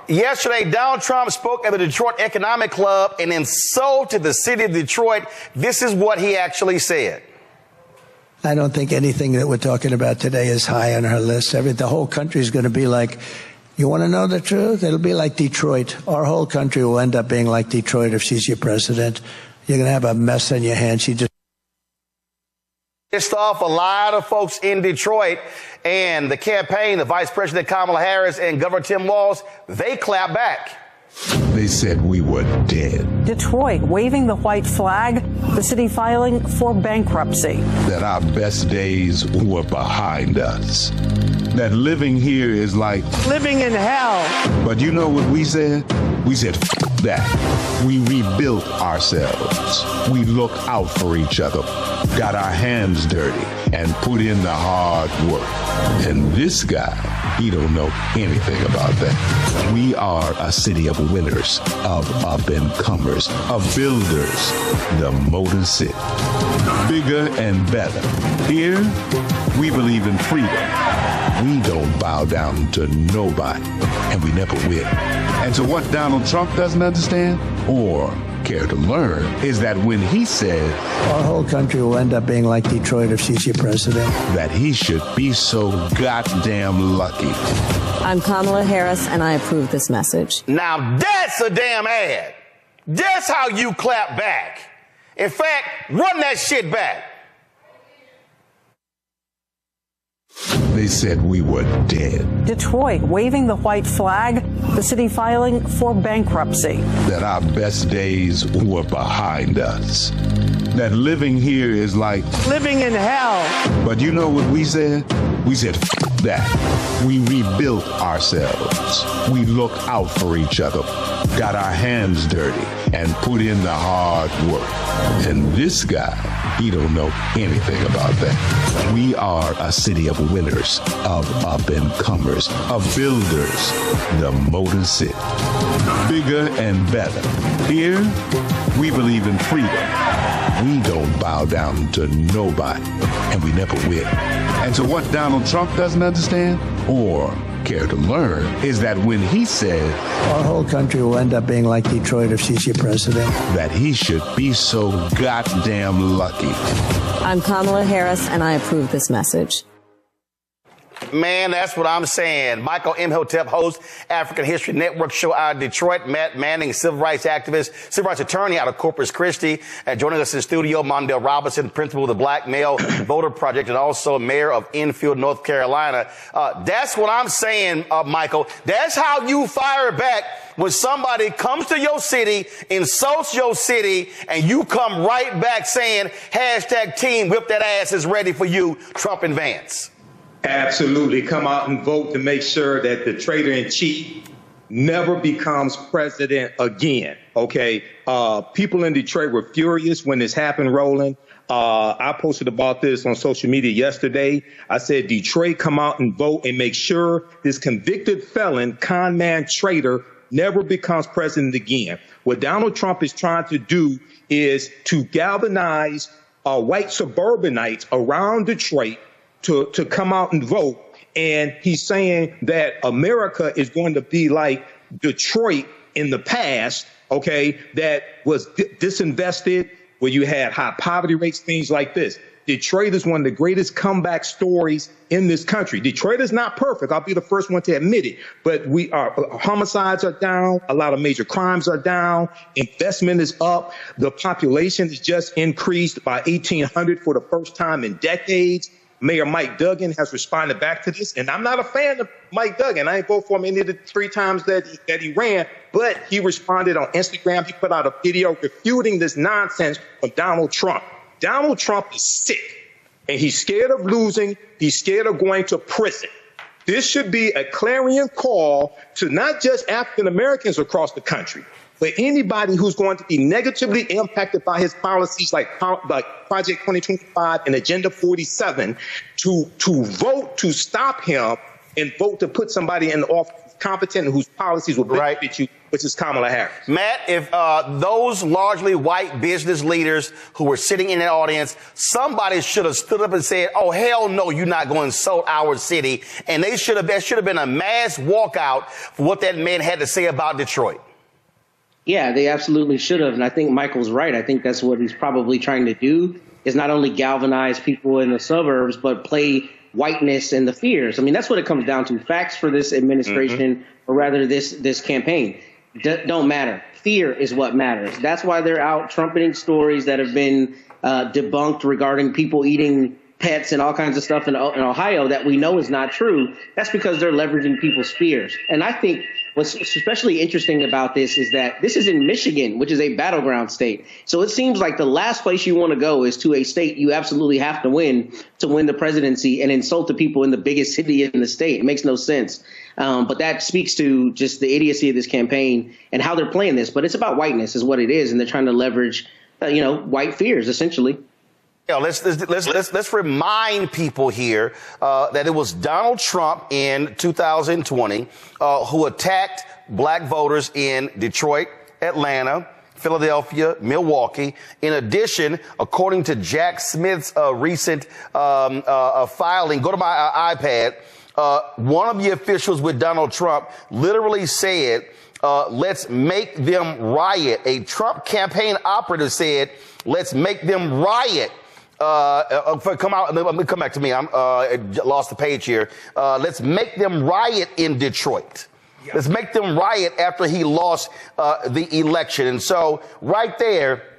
Yesterday, Donald Trump spoke at the Detroit Economic Club and insulted the city of Detroit. This is what he actually said. I don't think anything that we're talking about today is high on our list. The whole country is going to be like, you want to know the truth? It'll be like Detroit. Our whole country will end up being like Detroit if she's your president. You're going to have a mess on your hands. She just pissed off a lot of folks in Detroit, and the campaign, the Vice President Kamala Harris and Governor Tim Walz, they clapped back. They said we were dead. Detroit waving the white flag, the city filing for bankruptcy. That our best days were behind us. That living here is like living in hell. But you know what we said? We said, F that. We rebuilt ourselves. We looked out for each other, got our hands dirty, and put in the hard work. And this guy, he don't know anything about that. We are a city of winners, of up-and-comers, of builders, the Motor City. Bigger and better. Here, we believe in freedom. We don't bow down to nobody, and we never will. And so what Donald Trump doesn't understand, or care to learn, is that when he said our whole country will end up being like Detroit if she's your president, that he should be so goddamn lucky. I'm Kamala Harris, and I approve this message. Now that's a damn ad. That's how you clap back. In fact, run that shit back. They said we were dead. Detroit waving the white flag, the city filing for bankruptcy. That our best days were behind us. That living here is like living in hell. But you know what we said? We said, F that. We rebuilt ourselves. We looked out for each other, got our hands dirty, and put in the hard work. And this guy, he don't know anything about that. We are a city of winners, of up-and-comers, of builders, the Motor City. Bigger and better. Here, we believe in freedom. We don't bow down to nobody, and we never will. And so what Donald Trump doesn't understand, or care to learn, is that when he said our whole country will end up being like Detroit if she's your president, that he should be so goddamn lucky. I'm Kamala Harris, and I approve this message. Man, that's what I'm saying. Michael Imhotep hosts African History Network show out of Detroit. Matt Manning, civil rights activist, civil rights attorney out of Corpus Christi. And joining us in the studio, Mondale Robinson, principal of the Black Male Voter Project and also mayor of Enfield, North Carolina. That's what I'm saying, Michael. That's how you fire back when somebody comes to your city, insults your city, and you come right back saying, hashtag team whip that ass is ready for you, Trump and Vance. Absolutely. Come out and vote to make sure that the traitor-in-chief never becomes president again. OK, people in Detroit were furious when this happened, Roland. I posted about this on social media yesterday. I said, Detroit, come out and vote and make sure this convicted felon, con man, traitor never becomes president again. What Donald Trump is trying to do is to galvanize white suburbanites around Detroit to come out and vote. And he's saying that America is going to be like Detroit in the past, okay, that was disinvested, where you had high poverty rates, things like this. Detroit is one of the greatest comeback stories in this country. Detroit is not perfect. I'll be the first one to admit it. But homicides are down. A lot of major crimes are down. Investment is up. The population has just increased by 1,800 for the first time in decades. Mayor Mike Duggan has responded back to this, and I'm not a fan of Mike Duggan. I ain't vote for him any of the 3 times that he ran, but he responded on Instagram. He put out a video refuting this nonsense from Donald Trump. Donald Trump is sick, and he's scared of losing. He's scared of going to prison. This should be a clarion call to not just African Americans across the country, but anybody who's going to be negatively impacted by his policies like Project 2025 and Agenda 47 to vote to stop him and vote to put somebody in office competent and whose policies will benefit you. which is Kamala Harris. Matt, if those largely white business leaders who were sitting in the audience, somebody should have stood up and said, oh, hell no, you're not going to insult our city. And there should have been a mass walkout for what that man had to say about Detroit. Yeah, they absolutely should have. And I think Michael's right. I think that's what he's probably trying to do, is not only galvanize people in the suburbs, but play whiteness and the fears. I mean, that's what it comes down to. Facts for this administration, or rather this campaign, don't matter. Fear is what matters. That's why they're out trumpeting stories that have been debunked regarding people eating pets and all kinds of stuff in Ohio that we know is not true. That's because they're leveraging people's fears. And I think what's especially interesting about this is that this is in Michigan, which is a battleground state. So it seems like the last place you want to go is to a state you absolutely have to win the presidency and insult the people in the biggest city in the state. It makes no sense. But that speaks to just the idiocy of this campaign and how they're playing this. But it's about whiteness is what it is. And they're trying to leverage, white fears, essentially. Yeah, let's remind people here that it was Donald Trump in 2020 who attacked black voters in Detroit, Atlanta, Philadelphia, Milwaukee. In addition, according to Jack Smith's recent filing, go to my iPad, one of the officials with Donald Trump literally said, let's make them riot. A Trump campaign operative said, let's make them riot. Come out. Let me come back to me. I'm lost the page here. Let's make them riot in Detroit. Let's make them riot after he lost the election. And so right there,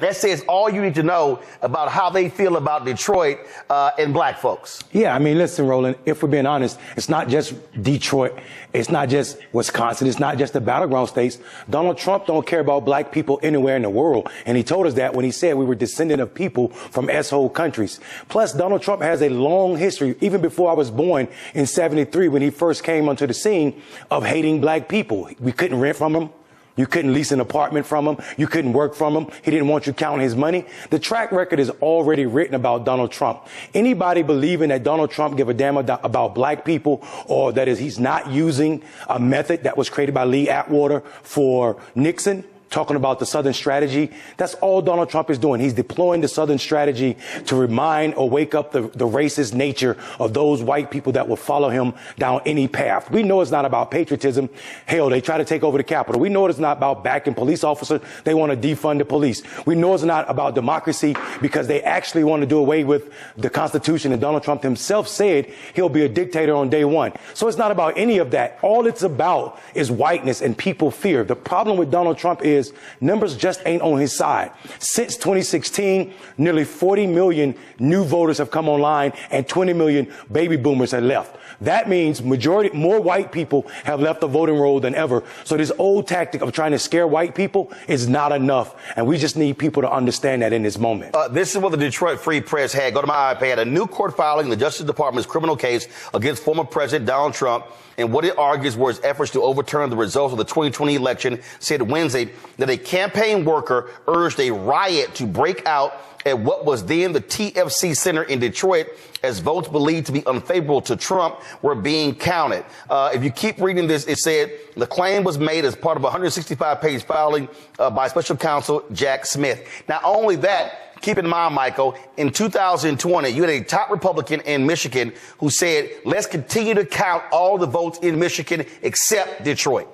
that says all you need to know about how they feel about Detroit and black folks. Yeah, I mean, listen, Roland, if we're being honest, it's not just Detroit. It's not just Wisconsin. It's not just the battleground states. Donald Trump don't care about black people anywhere in the world. And he told us that when he said we were descendant of people from S-hole countries. Plus, Donald Trump has a long history, even before I was born in 73, when he first came onto the scene, of hating black people. We couldn't rent from him. You couldn't lease an apartment from him. You couldn't work from him. He didn't want you counting his money. The track record is already written about Donald Trump. Anybody believing that Donald Trump give a damn about black people, or that is he's not using a method that was created by Lee Atwater for Nixon, talking about the Southern strategy, that's all Donald Trump is doing. He's deploying the Southern strategy to remind or wake up the racist nature of those white people that will follow him down any path. We know it's not about patriotism. Hell, they try to take over the Capitol. We know it's not about backing police officers. They want to defund the police. We know it's not about democracy, because they actually want to do away with the Constitution. And Donald Trump himself said he'll be a dictator on day one. So it's not about any of that. All it's about is whiteness and people fear. The problem with Donald Trump is numbers just ain't on his side. Since 2016, nearly 40 million new voters have come online and 20 million baby boomers have left. That means more white people have left the voting roll than ever. So this old tactic of trying to scare white people is not enough. And we just need people to understand that in this moment. This is what the Detroit Free Press had. Go to my iPad. A new court filing in the Justice Department's criminal case against former President Donald Trump. And what it argues were his efforts to overturn the results of the 2020 election, said Wednesday that a campaign worker urged a riot to break out at what was then the TFC Center in Detroit as votes believed to be unfavorable to Trump were being counted. If you keep reading this, it said the claim was made as part of a 165-page filing by special counsel Jack Smith. Not only that, keep in mind, Michael, in 2020, you had a top Republican in Michigan who said, let's continue to count all the votes in Michigan except Detroit.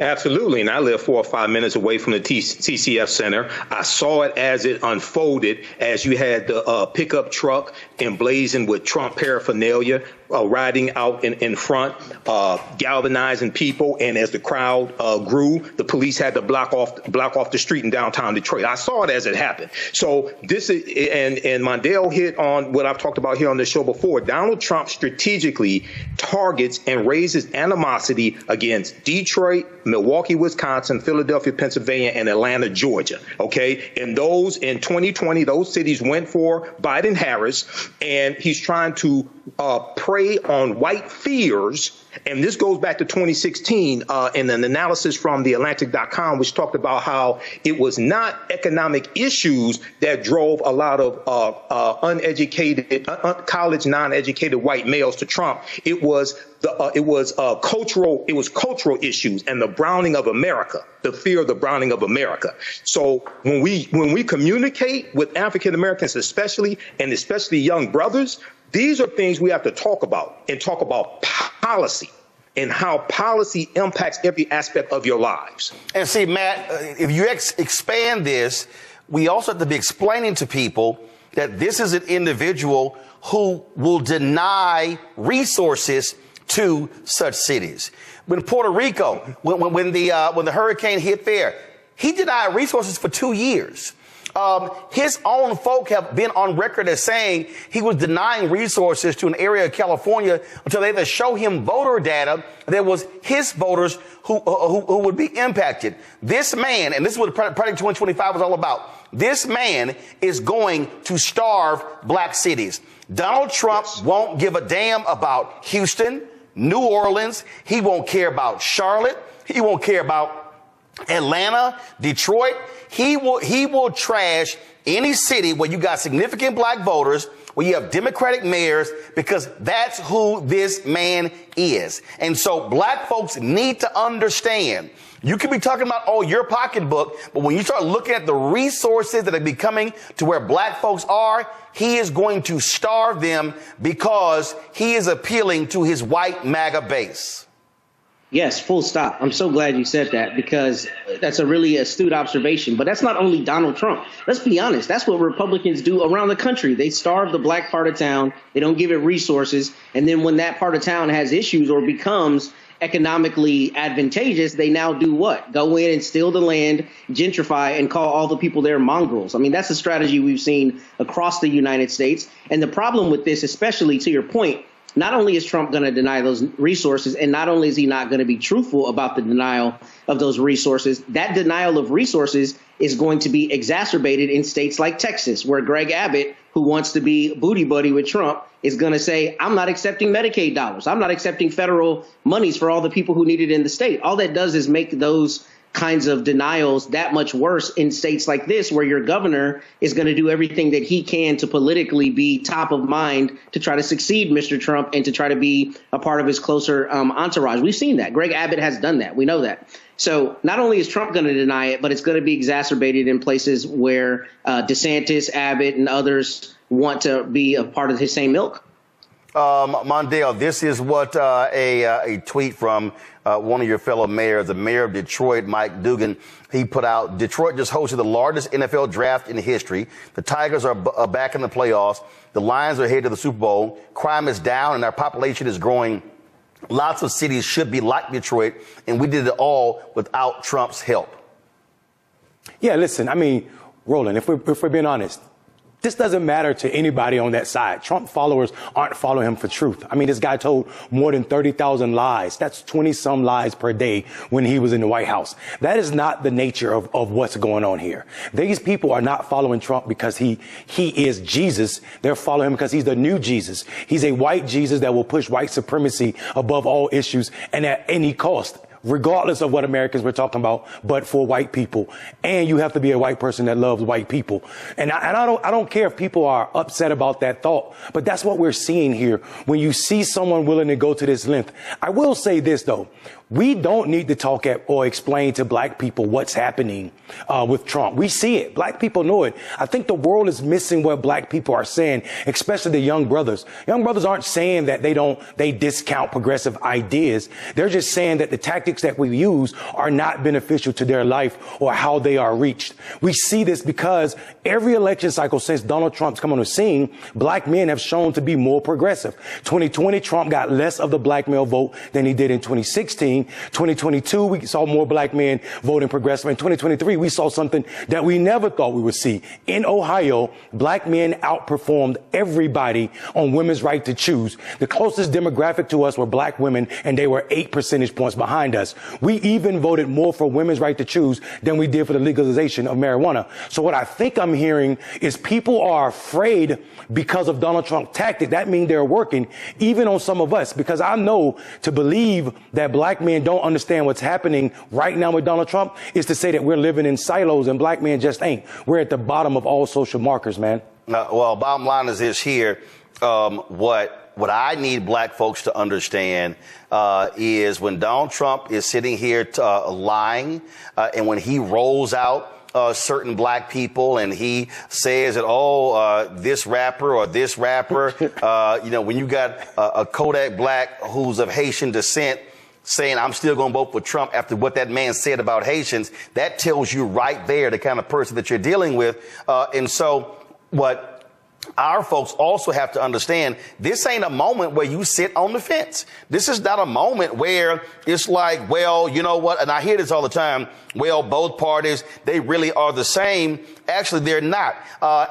Absolutely. And I live 4 or 5 minutes away from the TCF Center. I saw it as it unfolded, as you had the pickup truck emblazoned with Trump paraphernalia riding out in front, galvanizing people. And as the crowd grew, the police had to block off the street in downtown Detroit. I saw it as it happened. So this is, and Mondale hit on what I've talked about here on the show before. Donald Trump strategically targets and raises animosity against Detroit, Milwaukee, Wisconsin, Philadelphia, Pennsylvania, and Atlanta, Georgia. OK, and those in 2020, those cities went for Biden-Harris, and he's trying to prey prey on white fears. And this goes back to 2016 in an analysis from theatlantic.com, which talked about how it was not economic issues that drove a lot of uneducated, college non-educated white males to Trump. It was cultural issues and the browning of America, the fear of the browning of America. So when we communicate with African Americans, especially young brothers, these are things we have to talk about, and talk about policy and how policy impacts every aspect of your lives. And see, Matt, if you expand this, we also have to be explaining to people that this is an individual who will deny resources to such cities. When Puerto Rico, when the hurricane hit there, he denied resources for 2 years. His own folk have been on record as saying he was denying resources to an area of California until they had to show him voter data that was his voters who would be impacted. This man, and this is what Project 2025 was all about, this man is going to starve black cities. Donald Trump won't give a damn about Houston, New Orleans. He won't care about Charlotte. He won't care about Atlanta, Detroit. He will trash any city where you got significant black voters, where you have Democratic mayors, because that's who this man is. And so black folks need to understand, you could be talking about, oh, your pocketbook, but when you start looking at the resources that are becoming to where black folks are, he is going to starve them because he is appealing to his white MAGA base. Yes, full stop. I'm so glad you said that, because that's a really astute observation. But that's not only Donald Trump. Let's be honest. That's what Republicans do around the country. They starve the black part of town. They don't give it resources. And then when that part of town has issues or becomes economically advantageous, they now do what? Go in and steal the land, gentrify, and call all the people there mongrels. I mean, that's a strategy we've seen across the United States. And the problem with this, especially to your point, not only is Trump going to deny those resources, and not only is he not going to be truthful about the denial of those resources, that denial of resources is going to be exacerbated in states like Texas, where Greg Abbott, who wants to be booty buddy with Trump, is going to say, I'm not accepting Medicaid dollars. I'm not accepting federal monies for all the people who need it in the state. All that does is make those kinds of denials that much worse in states like this, where your governor is going to do everything that he can to politically be top of mind to try to succeed Mr. Trump and to try to be a part of his closer entourage. We've seen that. Greg Abbott has done that. We know that. So not only is Trump going to deny it, but it's going to be exacerbated in places where DeSantis, Abbott, and others want to be a part of his same ilk. Mondale, this is what a tweet from one of your fellow mayors, the mayor of Detroit, Mike Dugan, he put out. Detroit just hosted the largest NFL draft in history. The Tigers are back in the playoffs. The Lions are headed to the Super Bowl. Crime is down and our population is growing. Lots of cities should be like Detroit, and we did it all without Trump's help. Yeah, listen, I mean, Roland, if we're being honest, this doesn't matter to anybody on that side. Trump followers aren't following him for truth. I mean, this guy told more than 30,000 lies. That's 20-some lies per day when he was in the White House. That is not the nature of what's going on here. These people are not following Trump because he is Jesus. They're following him because he's the new Jesus. He's a white Jesus that will push white supremacy above all issues and at any cost, regardless of what Americans we're talking about, but for white people. And you have to be a white person that loves white people. And I don't care if people are upset about that thought, but that's what we're seeing here. When you see someone willing to go to this length, I will say this, though. We don't need to talk or explain to black people what's happening with Trump. We see it. Black people know it. I think the world is missing what black people are saying, especially the young brothers. Young brothers aren't saying that they discount progressive ideas. They're just saying that the tactics that we use are not beneficial to their life or how they are reached. We see this because every election cycle since Donald Trump's come on the scene, black men have shown to be more progressive. 2020, Trump got less of the black male vote than he did in 2016. 2016. 2022, we saw more black men voting progressive. In 2023, we saw something that we never thought we would see. In Ohio, black men outperformed everybody on women's right to choose. The closest demographic to us were black women, and they were 8 percentage points behind us. We even voted more for women's right to choose than we did for the legalization of marijuana. So what I think I'm hearing is people are afraid because of Donald Trump's tactic. That means they're working even on some of us, because I know to believe that black men don't understand what's happening right now with Donald Trump is to say that we're living in silos, and black men just ain't. We're at the bottom of all social markers, man. Well, bottom line is this here. What I need black folks to understand is when Donald Trump is sitting here lying, and when he rolls out certain black people and he says that, this rapper or this rapper, when you got a Kodak Black who's of Haitian descent saying, I'm still going to vote for Trump after what that man said about Haitians, that tells you right there the kind of person that you're dealing with. And so what our folks also have to understand, this ain't a moment where you sit on the fence. This is not a moment where it's like, well, you know what? And I hear this all the time. Well, both parties, they really are the same. Actually, they're not.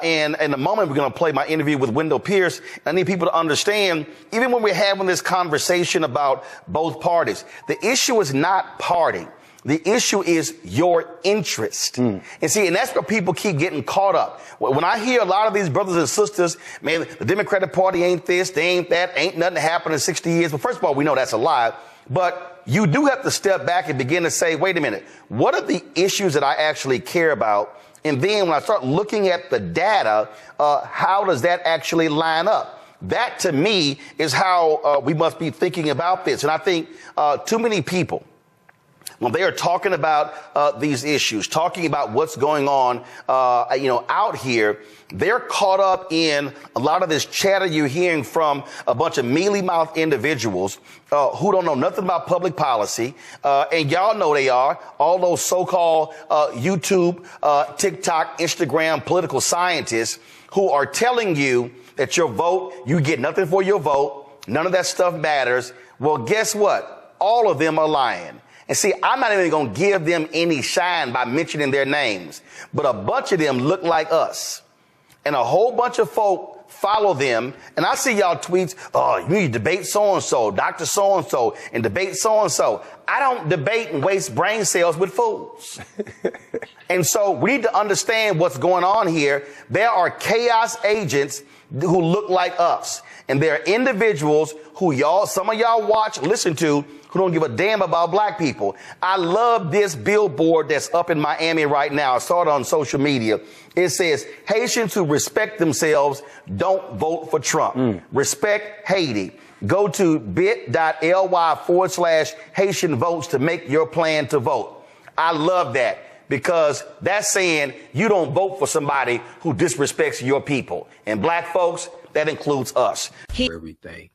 And in a moment, we're going to play my interview with Wendell Pierce. I need people to understand, even when we're having this conversation about both parties, the issue is not party. The issue is your interest. And see, and that's where people keep getting caught up. When I hear a lot of these brothers and sisters, man, the Democratic Party ain't this, they ain't that, ain't nothing happened in 60 years. Well, first of all, we know that's a lie. But you do have to step back and begin to say, wait a minute, what are the issues that I actually care about? And then when I start looking at the data, how does that actually line up? That, to me, is how we must be thinking about this. And I think too many people, when they are talking about these issues, talking about what's going on, out here, they're caught up in a lot of this chatter you're hearing from a bunch of mealy-mouthed individuals who don't know nothing about public policy. And y'all know they are. All those so-called YouTube, TikTok, Instagram political scientists who are telling you that your vote, you get nothing for your vote. None of that stuff matters. Well, guess what? All of them are lying. And see, I'm not even going to give them any shine by mentioning their names, but a bunch of them look like us, and a whole bunch of folk follow them. And I see y'all tweets, you need to debate so-and-so, Dr. So-and-so, and debate so-and-so. I don't debate and waste brain cells with fools. And so we need to understand what's going on here. There are chaos agents who look like us, and there are individuals who some of y'all watch, listen to, who don't give a damn about black people. I love this billboard that's up in Miami right now. I saw it on social media. It says, Haitians who respect themselves don't vote for Trump. Respect Haiti. Go to bit.ly/Haitian votes to make your plan to vote. I love that, because that's saying you don't vote for somebody who disrespects your people. And black folks, that includes us. Everything.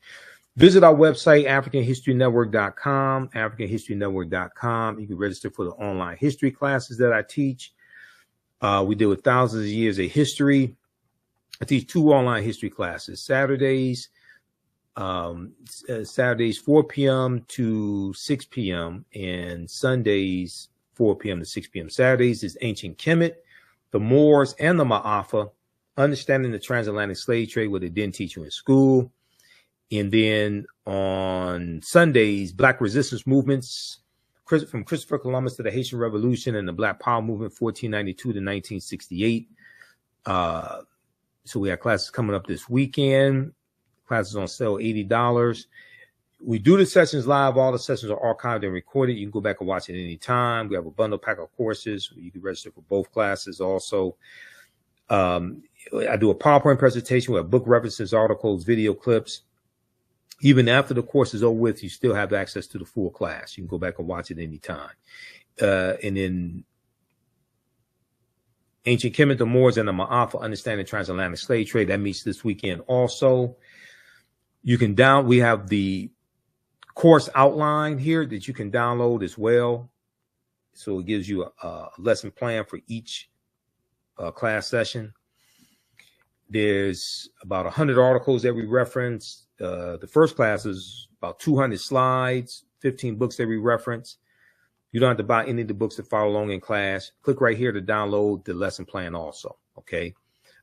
Visit our website, AfricanHistoryNetwork.com, AfricanHistoryNetwork.com. You can register for the online history classes that I teach. We deal with thousands of years of history. I teach 2 online history classes, Saturdays 4 p.m. to 6 p.m. and Sundays 4 p.m. to 6 p.m. Saturdays is Ancient Kemet, the Moors, and the Ma'afa, understanding the transatlantic slave trade, what they didn't teach you in school. And then on Sundays, Black resistance movements, from Christopher Columbus to the Haitian Revolution and the Black Power movement, 1492 to 1968. So we have classes coming up this weekend. Classes on sale, $80. We do the sessions live. All the sessions are archived and recorded. You can go back and watch it any time. We have a bundle pack of courses. You can register for both classes also. I do a PowerPoint presentation with book references, articles, video clips. Even after the course is over with, you still have access to the full class. You can go back and watch it anytime. And then Ancient Kemet, the Moors, and the Ma'afa, understanding transatlantic slave trade. That meets this weekend also. You can we have the course outline here that you can download as well. So it gives you a lesson plan for each class session. There's about 100 articles that we reference. The first class is about 200 slides, 15 books that we reference. You don't have to buy any of the books to follow along in class. Click right here to download the lesson plan also, okay?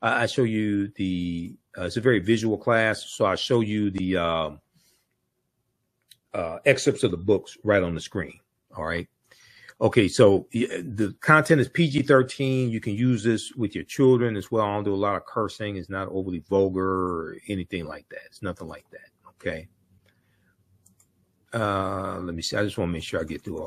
I show you the, it's a very visual class, so I show you the excerpts of the books right on the screen, all right? Okay, so the content is PG-13. You can use this with your children as well. I don't do a lot of cursing. It's not overly vulgar or anything like that. It's nothing like that, okay? Let me see. I just want to make sure I get through all.